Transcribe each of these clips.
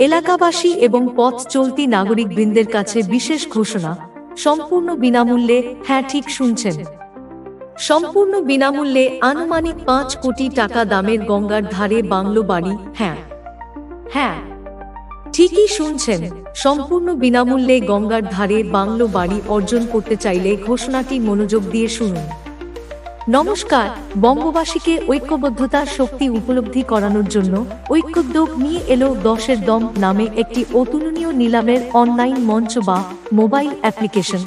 এলাকাবাসী এবং পথ চলতি নাগরিকবৃন্দের কাছে বিশেষ ঘোষণা, সম্পূর্ণ বিনামূল্যে। হ্যাঁ, ঠিক শুনছেন, সম্পূর্ণ বিনামূল্যে আনুমানিক 5 কোটি টাকা দামের গঙ্গার ধারে বাংলো বাড়ি। হ্যাঁ হ্যাঁ, ঠিকই শুনছেন, সম্পূর্ণ বিনামূল্যে গঙ্গার ধারে বাংলো বাড়ি অর্জন করতে চাইলে ঘোষণাটি মনোযোগ দিয়ে শুনুন। নমস্কার, বঙ্গবাসীকে ঐক্যবদ্ধতার শক্তি উপলব্ধি করানোর জন্য ঐক্যোদ্যোগ নিয়ে এলো 10-এর দম নামে একটি অতুলনীয় নিলামের অনলাইন মঞ্চ বা মোবাইল অ্যাপ্লিকেশন,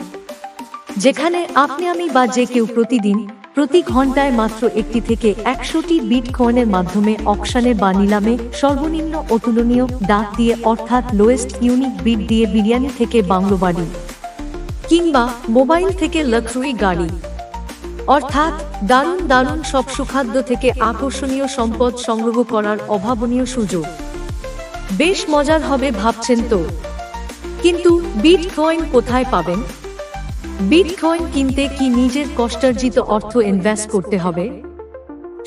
যেখানে আপনি আমি বা যে কেউ প্রতিদিন প্রতি ঘন্টায় মাত্র 1টি থেকে 100টি বিটকয়েনের মাধ্যমে অকশনে বা নিলামে সর্বনিম্ন অতুলনীয় ডাক দিয়ে, অর্থাৎ লোয়েস্ট ইউনিক বিট দিয়ে বিরিয়ানি থেকে বাংলো বাড়ি কিংবা মোবাইল থেকে লাক্সারি গাড়ি, অর্থাৎ দারুণ দারুণ সব সুখাদ্য থেকে আকর্ষণীয় সম্পদ সংগ্রহ করার অভাবনীয় সুযোগ। বেশ মজার হবে ভাবছেন তো? কিন্তু বিটকয়েন কোথায় পাবেন? বিটকয়েন কিনতে কি নিজের কষ্টার্জিত অর্থ ইনভেস্ট করতে হবে?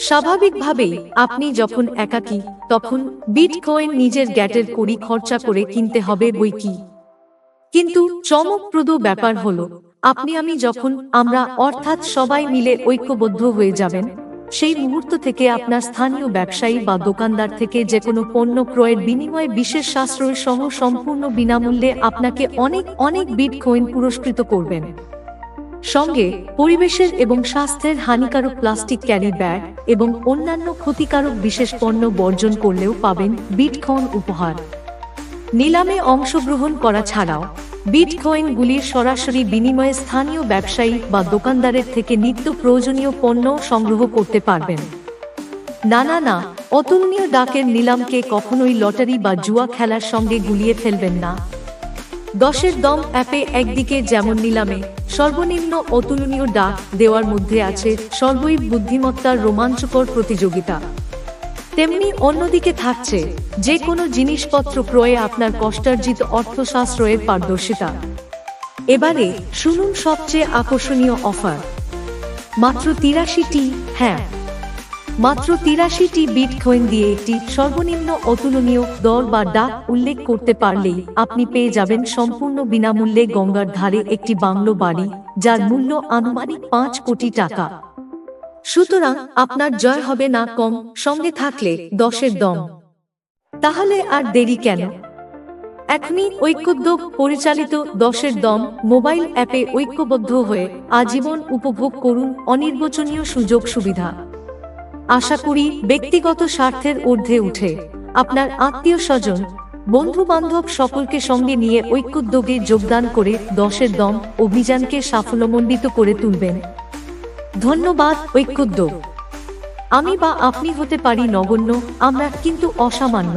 স্বাভাবিকভাবেই আপনি যখন একাকী, তখন বিটকয়েন নিজের গ্যাটের কড়ি খরচা করে কিনতে হবে বই কি। কিন্তু চমকপ্রদ ব্যাপার হলো, আপনি আমি যখন আমরা অর্থাৎ সবাই মিলে ঐক্যবদ্ধ হয়ে যাবেন, সেই মুহূর্ত থেকে আপনার স্থানীয় ব্যবসায়ী বা দোকানদার থেকে যে কোনো পণ্য ক্রয়ের বিনিময়ে বিশেষ সাশ্রয় সহ সম্পূর্ণ বিনামূল্যে আপনাকে অনেক অনেক বিটকয়েন পুরস্কৃত করবেন। সঙ্গে পরিবেশের এবং স্বাস্থ্যের হানিকারক প্লাস্টিক ক্যারি ব্যাগ এবং অন্যান্য ক্ষতিকারক বিশেষ পণ্য বর্জন করলেও পাবেন বিটকয়েন উপহার। নিলামে অংশগ্রহণ করা ছাড়াও বিটকয়েনগুলির সরাসরি বিনিময়ে স্থানীয় ব্যবসায়ী বা দোকানদারের থেকে নিত্য প্রয়োজনীয় পণ্য সংগ্রহ করতে পারবেন। না না না, অতুলনীয় ডাকের নিলামকে কখনোই লটারি বা জুয়া খেলার সঙ্গে গুলিয়ে ফেলবেন না। 10-এর দম অ্যাপে একদিকে যেমন নিলামে সর্বনিম্ন অতুলনীয় ডাক দেওয়ার মধ্যে আছে সর্বৈব বুদ্ধিমত্তার রোমাঞ্চকর প্রতিযোগিতা, তেমনি অন্যদিকে থাকছে যে কোনো জিনিসপত্র ক্রয়ে আপনার কষ্টার্জিত অর্থ সাশ্রয়ের পারদর্শিতা। এবারে শুনুন সবচেয়ে আকর্ষণীয় অফার। মাত্র 83টি, হ্যাঁ মাত্র 83টি বিটকয়েন দিয়ে একটি সর্বনিম্ন অতুলনীয় দর বা ডাক উল্লেখ করতে পারলেই আপনি পেয়ে যাবেন সম্পূর্ণ বিনামূল্যে গঙ্গার ধারে একটি বাংলো বাড়ি, যার মূল্য আনুমানিক 5 কোটি টাকা। সুতরাং আপনার জয় হবে না কম, সঙ্গে থাকলে 10-এর দম। তাহলে আর দেরি কেন? এখনই ঐক্যোদ্যোগ পরিচালিত 10-এর দম মোবাইল অ্যাপে ঐক্যবদ্ধ হয়ে আজীবন উপভোগ করুন অনির্বচনীয় সুযোগ সুবিধা। আশা করি ব্যক্তিগত স্বার্থের ঊর্ধ্বে উঠে আপনার আত্মীয় স্বজন, বন্ধু বান্ধব সকলকে সঙ্গে নিয়ে ঐক্যোদ্যোগে যোগদান করে 10-এর দম অভিযানকে সাফল্যমণ্ডিত করে তুলবেন। ধন্যবাদ ঐক্যোদ্যোগ। আমি বা আপনি হতে পারি নগণ্য, আমরা কিন্তু অসামান্য।